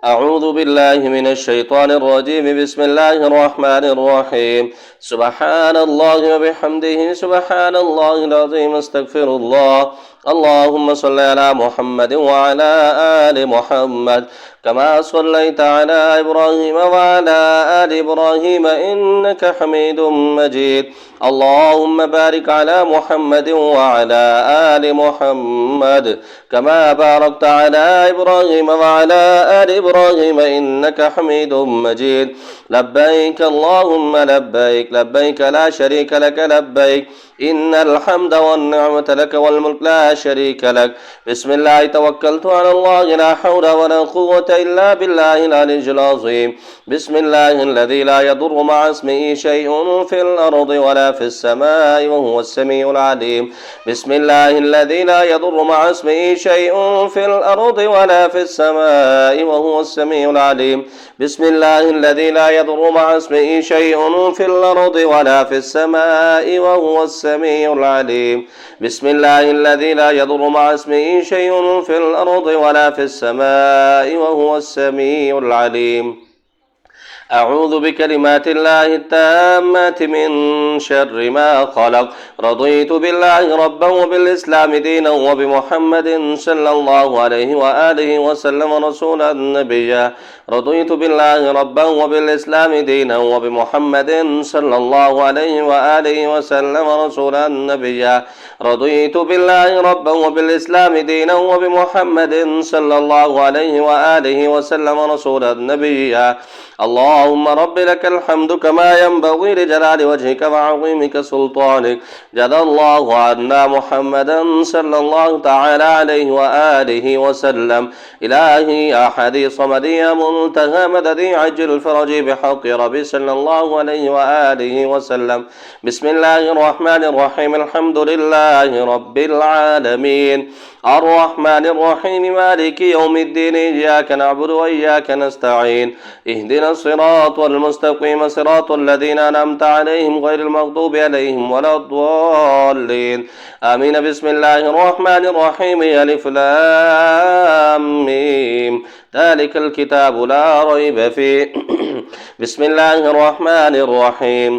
أعوذ بالله من الشيطان الرجيم. بسم الله الرحمن الرحيم. سبحان الله وبحمده سبحان الله العظيم. استغفر الله. اللهم صل على محمد وعلى آل محمد كما صليت على إبراهيم وعلى آل إبراهيم إنك حميد مجيد. اللهم بارك على محمد وعلى آل محمد كما باركت على إبراهيم وعلى آل إبراهيم إنك حميد مجيد. لبيك اللهم لبيك لبيك لا شريك لك لبيك إن الحمد والنعمة لك والملك لا شريك لك. بسم الله توكلت على الله لا حول ولا قوة إلا بالله العلي العظيم. بسم الله الذي لا يضر مع اسمه شيء في الأرض ولا في السماء وهو السميع العليم. بسم الله الذي لا يضر مع اسمه شيء في الأرض ولا في السماء وهو السميع العليم. بسم الله الذي لا يضر مع اسمه شيء في الأرض ولا في السماء وهو السميع العليم. بسم الله الذي لا يضر مع اسمه شيء في الأرض ولا في السماء وهو السميع العليم. أعوذ بكلمات الله التامات من شر ما خلق. رضيت بالله ربا وبالإسلام دينا وبمحمد صلى الله عليه وآله وسلم رسولا نبيا. رضيت بالله ربا وبالإسلام دينا وبمحمد صلى الله عليه وآله وسلم رسولا نبيا. رضيت بالله ربا وبالإسلام دينا وبمحمد صلى الله عليه وآله وسلم رسولا نبيا. اللهم رب لك الحمد كما ينبغي لجلال وجهك وعظيمك سلطانك. جزى الله عنا محمدا صلى الله تعالى عليه وآله وسلم. إلهي يا حديث صمدي يا منتهى مددي عجل الفرج بحق ربي صلى الله عليه وآله وسلم. بسم الله الرحمن الرحيم. الحمد لله رب العالمين الرحمن الرحيم مالك يوم الدين. إياك نعبد وإياك نستعين. اهدنا الصراط المستقيم صراط الذين أنعمت عليهم غير المغضوب عليهم ولا الضالين آمين. بسم الله الرحمن الرحيم. ألف لام ميم ذلك الكتاب لا ريب فيه. بسم الله الرحمن الرحيم.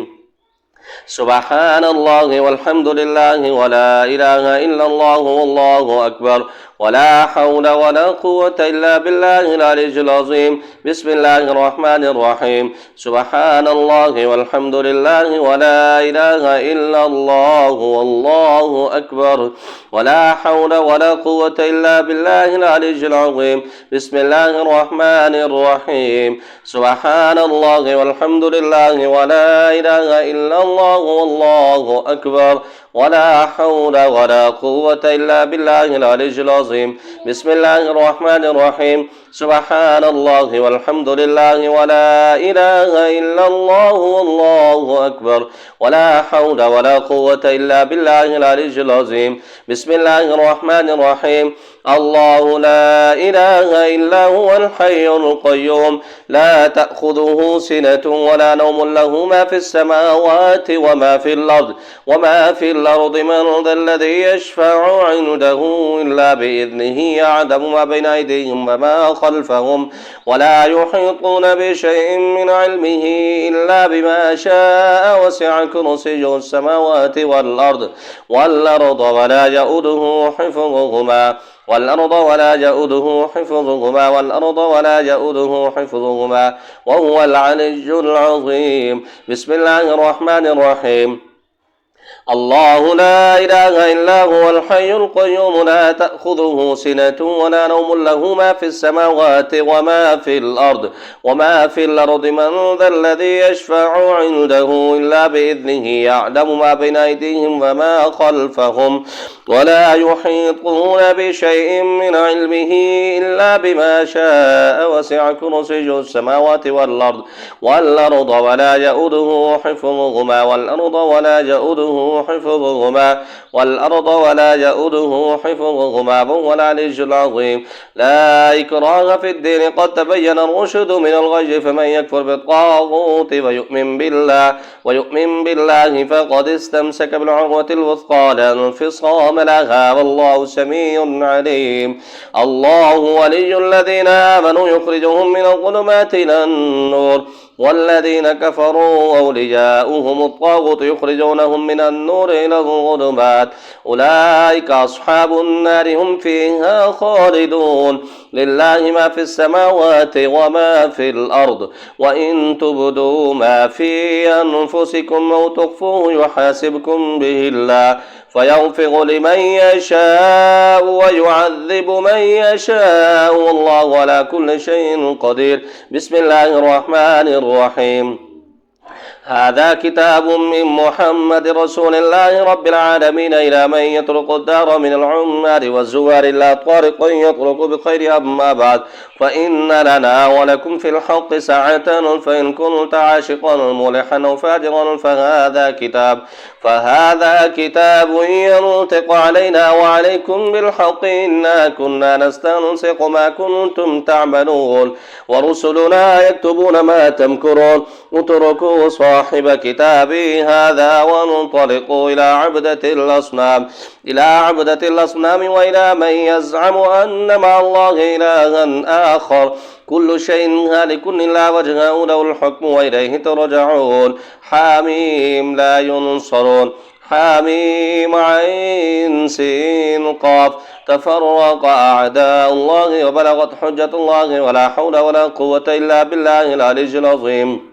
سبحان الله والحمد لله ولا إله إلا الله والله أكبر ولا حول ولا قوة إلا بالله العلي العظيم. بسم الله الرحمن الرحيم. سبحان الله والحمد لله ولا إله إلا الله والله أكبر ولا حول ولا قوة إلا بالله العلي العظيم. بسم الله الرحمن الرحيم. سبحان الله والحمد لله ولا إله إلا الله والله أكبر ولا حول ولا قوة إلا بالله العلي العظيم. بسم الله الرحمن الرحيم. سبحان الله والحمد لله ولا إله إلا الله والله أكبر ولا حول ولا قوة إلا بالله العلي العظيم. بسم الله الرحمن الرحيم. الله لا إله إلا هو الحي القيوم لا تأخذه سنة ولا نوم له ما في السماوات وما في الأرض من ذا الذي يشفع عنده إلا بإذنه يعلم ما بين أيديهم وما خلفهم ولا يحيطون بشيء من علمه إلا بما شاء وسع كرسيه السماوات والأرض ولا يؤوده حفظهما وهو العلي العظيم. بسم الله الرحمن الرحيم. الله لا إله إلا هو الحي القيوم لا تأخذه سنة ولا نوم له ما في السماوات وما في الأرض من ذا الذي يشفع عنده إلا بإذنه يعلم ما بين أيديهم وما خلفهم ولا يحيطون بشيء من علمه إلا بما شاء وسع كرسيه السماوات والأرض ولا يؤوده حفظهما يؤوده حفظهما والأرض ولا يؤوده حفظهما وهو العلي العظيم. لا إكراه في الدين قد تبين الرشد من الغي فمن يكفر بالطاغوت ويؤمن بالله فقد استمسك بالعروة الوثقى لا انفصام لها والله سميع عليم. الله ولي الذين آمنوا يخرجهم من الظلمات إلى النور والذين كفروا أولياؤهم الطاغوت يخرجونهم من النور إلى الظلمات أولئك أصحاب النار هم فيها خالدون. لله ما في السماوات وما في الأرض وإن تبدوا ما في أنفسكم أو تخفوه يحاسبكم به الله فيغفر لمن يشاء ويعذب من يشاء والله على كل شيء قدير. بسم الله الرحمن الرحيم. هذا كتاب من محمد رسول الله رب العالمين إلى من يطرق الدار من العمار والزوار لا طارق يطرق بخير. أما بعد فإن لنا ولكم في الحق ساعة فإن كنت عاشقا ملحا أو فاجرا فهذا كتاب ينطق علينا وعليكم بالحق إنا كنا نستنسق ما كنتم تعملون ورسلنا يكتبون ما تمكرون. اتركوا صاحب كتابي هذا وانطلقوا إلى عبدة الأصنام وإلى من يزعم أن مع الله إلها آخر كل شيء هالك إلا وجهه له الحكم وإليه ترجعون. حميم لا ينصرون. حميم عين سين قاف تفرق أعداء الله وبلغت حجة الله ولا حول ولا قوة إلا بالله العلي العظيم.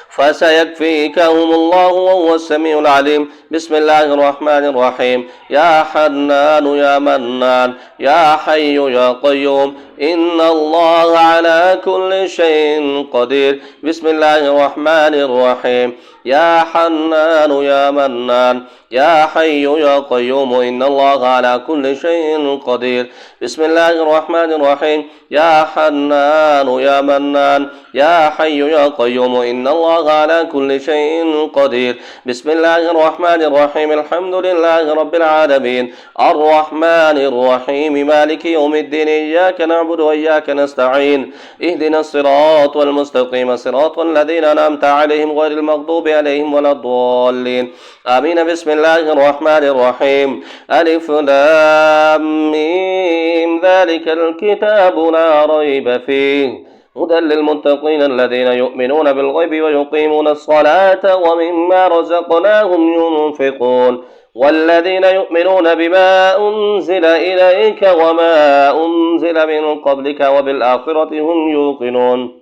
فسيكفيكهم الله وهو السميع العليم. بسم الله الرحمن الرحيم. يا حنان يا منان يا حي يا قيوم إن الله على كل شيء قدير. بسم الله الرحمن الرحيم. يا حنان يا منان يا حي يا قيوم إن الله على كل شيء قدير. بسم الله الرحمن الرحيم. يا حنان يا منان يا حي يا قيوم إن الله على كل شيء قدير. بسم الله الرحمن الرحيم. الحمد لله رب العالمين الرحمن الرحيم مالك يوم الدين إياك نعبد وإياك نستعين اهدنا الصراط المستقيم صراط الذين أنعمت عليهم غير المغضوب عليهم ولا الضالين آمين. بسم الله الرحمن الرحيم. ألف لام ميم ذلك الكتاب لا ريب فيه هدى للمتقين الذين يؤمنون بالغيب ويقيمون الصلاة ومما رزقناهم ينفقون والذين يؤمنون بما أنزل إليك وما أنزل من قبلك وبالآخرة هم يوقنون.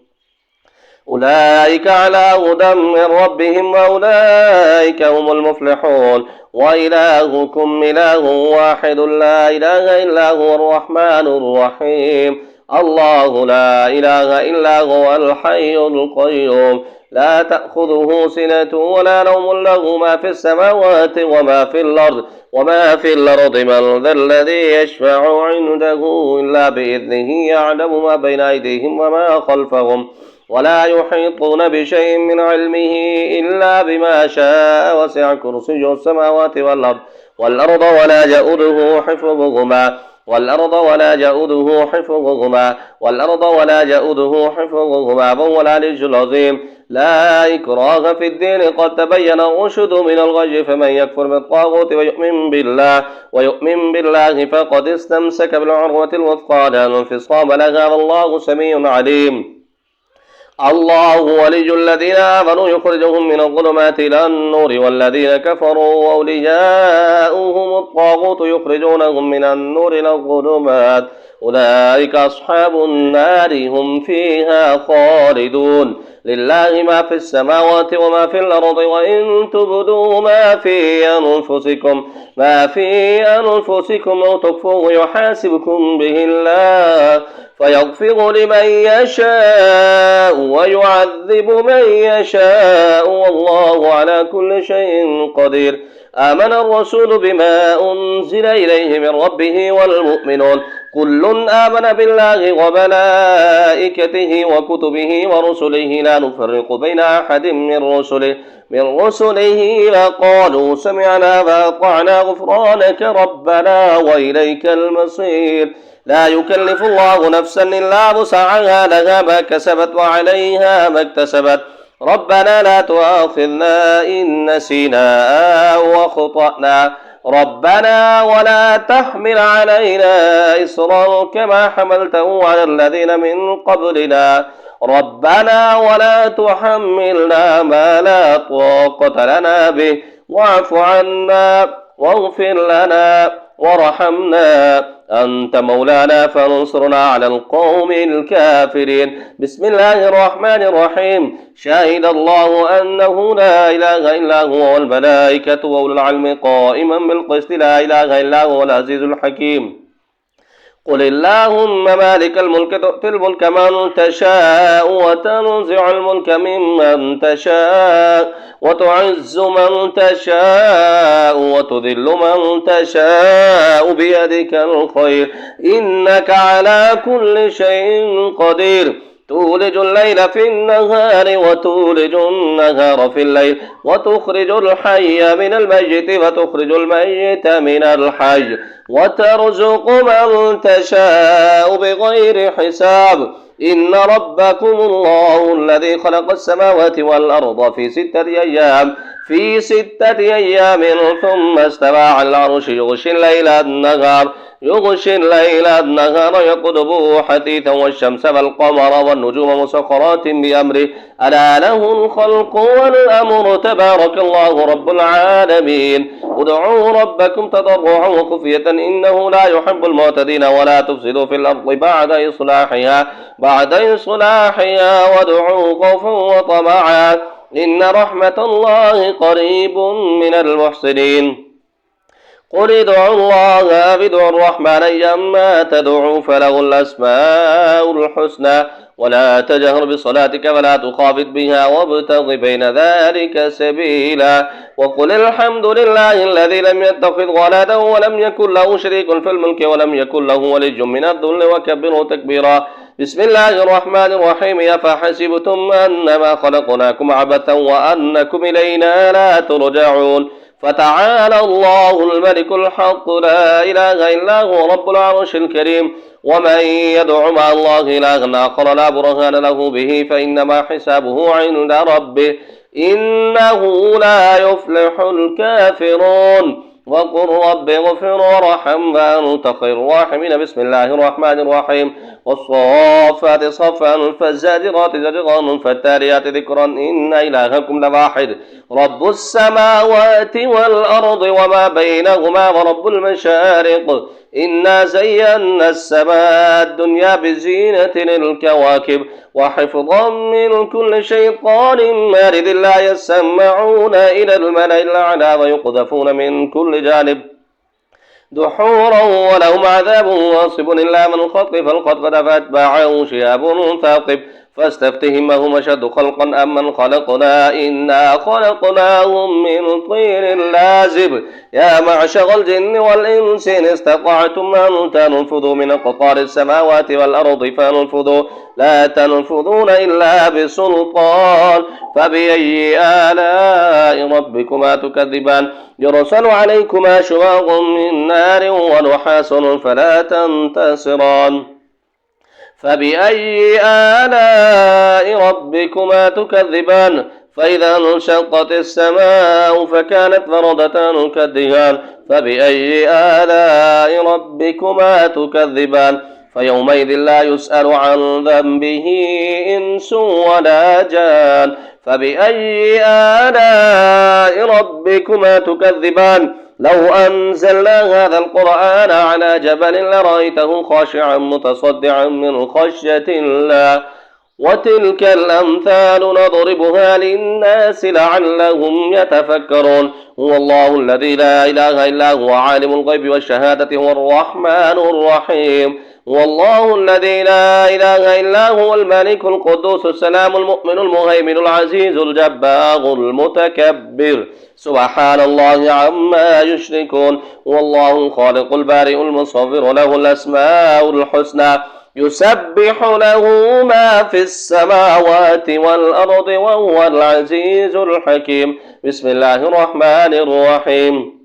أولئك على هدى من ربهم وأولئك هم المفلحون. وإلهكم إله واحد لا إله إلا هو الرحمن الرحيم. الله لا إله إلا هو الحي القيوم لا تأخذه سنة ولا نوم له ما في السماوات وما في الأرض من ذا الذي يشفع عنده إلا بإذنه يعلم ما بين أيديهم وما خلفهم ولا يحيطون بشيء من علمه إلا بما شاء وسع كرسيه السماوات والأرض ولا يؤوده حفظهما وهو العلي العظيم. لا إكراه في الدين قد تبين الرشد من الغي فمن يكفر بالطاغوت ويؤمن بالله فقد استمسك بالعروة الوثقى لا انفصام لها والله سميع عليم. الله ولي الذين آمنوا يخرجهم من الظلمات إلى النور والذين كفروا أولياؤهم الطاغوت يخرجونهم من النور إلى الظلمات أولئك أصحاب النار هم فيها خالدون. لله ما في السماوات وما في الأرض وإن تبدوا ما في أنفسكم أو تخفوه يحاسبكم به الله فيغفر لمن يشاء ويعذب من يشاء والله على كل شيء قدير. آمن الرسول بما أنزل إليه من ربه والمؤمنون كل آمن بالله وملائكته وكتبه ورسله لا نفرق بين أحد من رسله وقالوا سمعنا وأطعنا غفرانك ربنا وإليك المصير. لا يكلف الله نفسا إلا وسعها، لها ما كسبت وعليها ما اكتسبت. ربنا لا تؤاخذنا إن نسينا أو أخطأنا. ربنا ولا تحمل علينا إصرا كما حملته على الذين من قبلنا. ربنا ولا تحملنا ما لا طاقة لنا به، واعف عنا واغفر لنا وارحمنا، أنت مولانا فانصرنا على القوم الكافرين. بسم الله الرحمن الرحيم. شهد الله أنه لا إله إلا هو والملائكة وأولو العلم قائما بالقسط، لا إله إلا هو العزيز الحكيم. قل اللهم مالك الملك تؤتي الملك من تشاء وتنزع الملك ممن تشاء وتعز من تشاء وتذل من تشاء بيدك الخير إنك على كل شيء قدير. تولج الليل في النهار وتولج النهار في الليل، وتخرج الحي من الميت وتخرج الميت من الحي، وترزق من تشاء بغير حساب. إن ربكم الله الذي خلق السماوات والأرض في ستة أيام ثم استوى على العرش يغشي الليل النهار يطلبه حثيثا، والشمس والقمر والنجوم مسخرات بأمره، ألا له الخلق والأمر، تبارك الله رب العالمين. ادعوا ربكم تضرعا وخفية إنه لا يحب المعتدين، ولا تفسدوا في الأرض بعد إصلاحها وادعوا خوفا وطمعا إن رحمة الله قريب من المحسنين. قل ادعوا الله أو ادعوا الرحمن أيما تدعوا فله الأسماء الحسنى، ولا تجهر بصلاتك ولا تخافت بها وابتغ بين ذلك سبيلا. وقل الحمد لله الذي لم يتخذ ولدا ولم يكن له شريك في الملك ولم يكن له ولي من الذل وكبره تكبيرا. بسم الله الرحمن الرحيم. أفحسبتم أنما خلقناكم عبثا وأنكم إلينا لا ترجعون. فتعالى الله الملك الحق لا إله إلا هو رب العرش الكريم. ومن يدع مع الله إلها آخر لا برهان له به فإنما حسابه عند ربه إنه لا يفلح الكافرون. وقل رب اغفر وارحم وأنت خير الراحمين. بسم الله الرحمن الرحيم. والصافات صفا فالزاجرات زجرا فالتاليات ذكرا إن إلهكم لواحد رب السماوات والأرض وما بينهما ورب المشارق. إنا زينا السماء الدنيا بزينة الكواكب وحفظا من كل شيطان مارد لا يسمعون إلى الملأ الأعلى ويقذفون من كل جانب دحورا ولهم عذاب واصب إلا من خطف الخطفة فأتبعه شهاب ثاقب. فاستفتهم هم أشد خلقا أم من خلقنا إنا خلقناهم من طين لازب. يا معشر الجن والإنس إن استطعتم أن تنفذوا من أقطار السماوات والأرض فانفذوا لا تنفذون إلا بسلطان. فبأي آلاء ربكما تكذبان. يرسل عليكما شواظ من نار ونحاس فلا تنتصران. فبأي آلاء ربكما تكذبان. فإذا انشقت السماء فكانت وردة كالدهان. فبأي آلاء ربكما تكذبان. فيومئذ لا يسأل عن ذنبه إنس ولا جان. فبأي آلاء ربكما تكذبان. لو أنزلنا هذا القرآن على جبل لرأيته خاشعا متصدعا من خشية الله. وتلك الأمثال نضربها للناس لعلهم يتفكرون. هو الله الذي لا إله إلا هو عالم الغيب والشهادة هو الرحمن الرحيم. هو الله الذي لا إله إلا هو الملك القدوس السلام المؤمن المهيمن العزيز الجبار المتكبر سبحان الله عما يشركون. هو الله الخالق البارئ المصور له الأسماء الحسنى يسبح له ما في السماوات والأرض وهو العزيز الحكيم. بسم الله الرحمن الرحيم.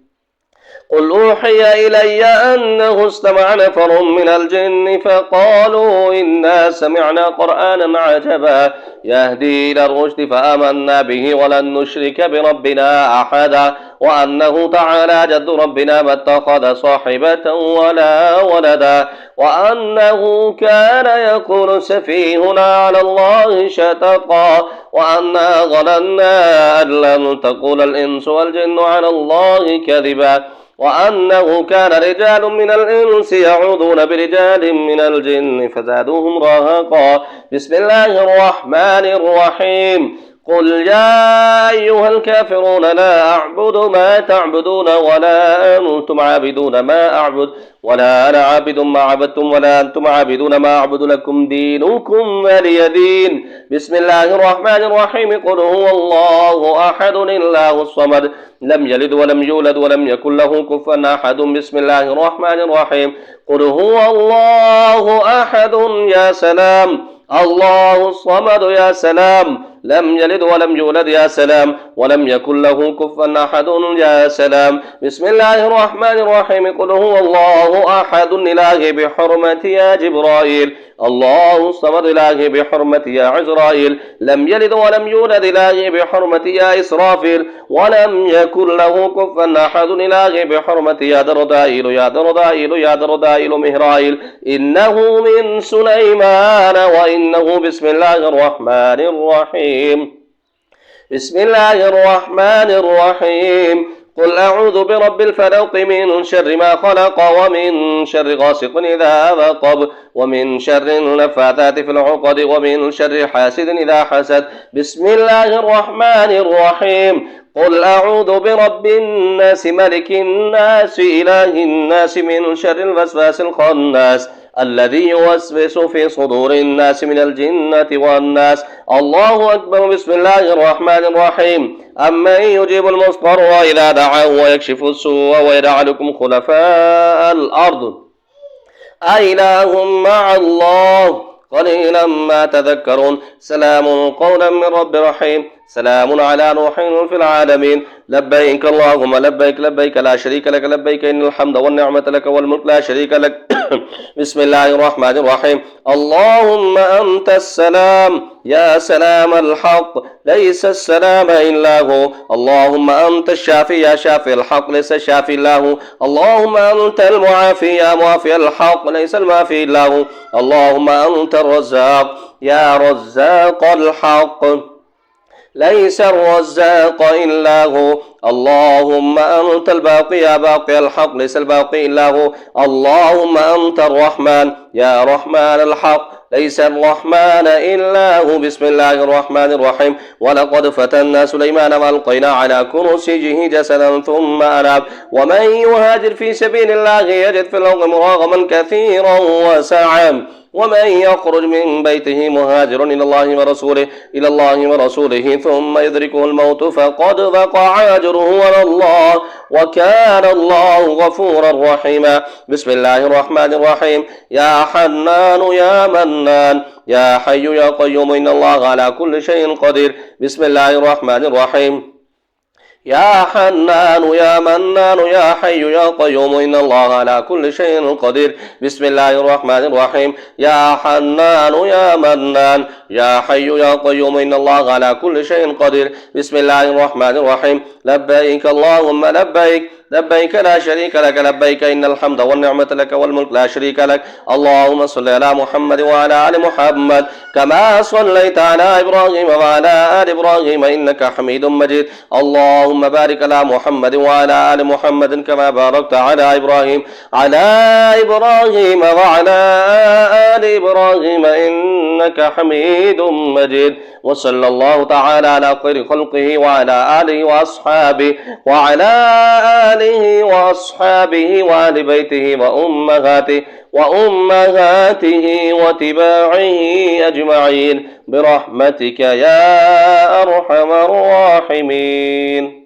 قل أوحي إلي أنه استمع نفر من الجن فقالوا إنا سمعنا قرآنا عجبا يهدي إلى الرشد فآمنا به ولن نشرك بربنا أحدا وأنه تعالى جد ربنا ما اتخذ صاحبة ولا ولدا وأنه كان يقول سفيهنا على الله شططا وأنا ظننا أن لن تقول الإنس والجن على الله كذبا وأنه كان رجال من الإنس يعوذون برجال من الجن فزادوهم رهقا. بسم الله الرحمن الرحيم. قل يا أيها الكافرون لا أعبد ما تعبدون ولا أنتم عابدون ما أعبد ولا أنا عابد ما عبدتم ولا أنتم عابدون ما أعبد لكم دينكم ولي دين. بسم الله الرحمن الرحيم. قل هو الله أحد الله الصمد لم يلد ولم يولد ولم يكن له كفوا أحد. بسم الله الرحمن الرحيم. قل هو الله أحد يا سلام الله الصمد يا سلام لم يلد ولم يولد يا سلام ولم يكن له كفوا أحد يا سلام. بسم الله الرحمن الرحيم. قل هو الله أحد إله بحرمة يا جبرائيل الله الصمد إله بحرمة يا عزرائيل لم يلد ولم يولد إله بحرمة يا إسرافيل ولم يكن له كفوا أحد إله بحرمة يا دردائيل يا دردائيل يا دردائيل مهرائيل إنه من سليمان وإنه بسم الله الرحمن الرحيم. بسم الله الرحمن الرحيم. قل أعوذ برب الفلق من شر ما خلق ومن شر غاسق إذا وقب ومن شر النفاثات في العقد ومن شر حاسد إذا حسد. بسم الله الرحمن الرحيم. قل أعوذ برب الناس ملك الناس إله الناس من شر الوسواس الخناس الذي يوسوس في صدور الناس من الجنة والناس. الله أكبر. بسم الله الرحمن الرحيم. أمن يجيب المضطر إذا دعاه ويكشف السوء ويجعلكم خلفاء الأرض أإله مع الله قليلا ما تذكرون. سلام قولا من رب رحيم. سلام على نوح في العالمين. لبيك اللهم لبيك لبيك لا شريك لك لبيك إن الحمد والنعمة لك والملك لا شريك لك. بسم الله الرحمن الرحيم. اللهم أنت السلام يا سلام الحق ليس السلام إلا هو. اللهم أنت الشافي يا شافي الحق ليس الشافي إلا هو. اللهم أنت المعافي يا معافي الحق ليس المعافي إلا هو. اللهم أنت الرزاق يا رزاق الحق ليس الرزاق إلا هو. اللهم أنت الباقي يا باقي الحق ليس الباقي إلا هو. اللهم أنت الرحمن يا رحمن الحق ليس الرحمن إلا هو. بسم الله الرحمن الرحيم. ولقد فتنا سليمان وألقينا على كرسيه جسدا ثم أناب. ومن يهاجر في سبيل الله يجد في الأرض مراغما كثيرا وسعا ومن يخرج من بيته مهاجرا إلى الله ورسوله ثم يدركه الموت فقد وقع أجره على الله وكان الله غفورا رحيما. بسم الله الرحمن الرحيم. يا حنان يا منان يا حي يا قيوم إن الله على كل شيء قدير. بسم الله الرحمن الرحيم. يا حنان يا منان يا حي يا قيوم إن الله على كل شيء قدير. بسم الله الرحمن الرحيم. يا حنان يا منان يا حي يا قيوم إن الله على كل شيء قدير. بسم الله الرحمن الرحيم. لبيك اللهم لبيك لبيك لا شريك لك لبيك إن الحمد والنعمة لك والملك لا شريك لك. اللهم صل على محمد وعلى آل محمد كما صليت على إبراهيم وعلى آل إبراهيم إنك حميد مجيد. اللهم بارك على محمد وعلى آل محمد كما باركت على إبراهيم وعلى آل إبراهيم إنك حميد مجيد. وصلى الله تعالى على خير خلقه وعلى آله وأصحابه وعلى وآله وأصحابه وآل بيته وأمهاته وتباعه أجمعين برحمتك يا أرحم الراحمين.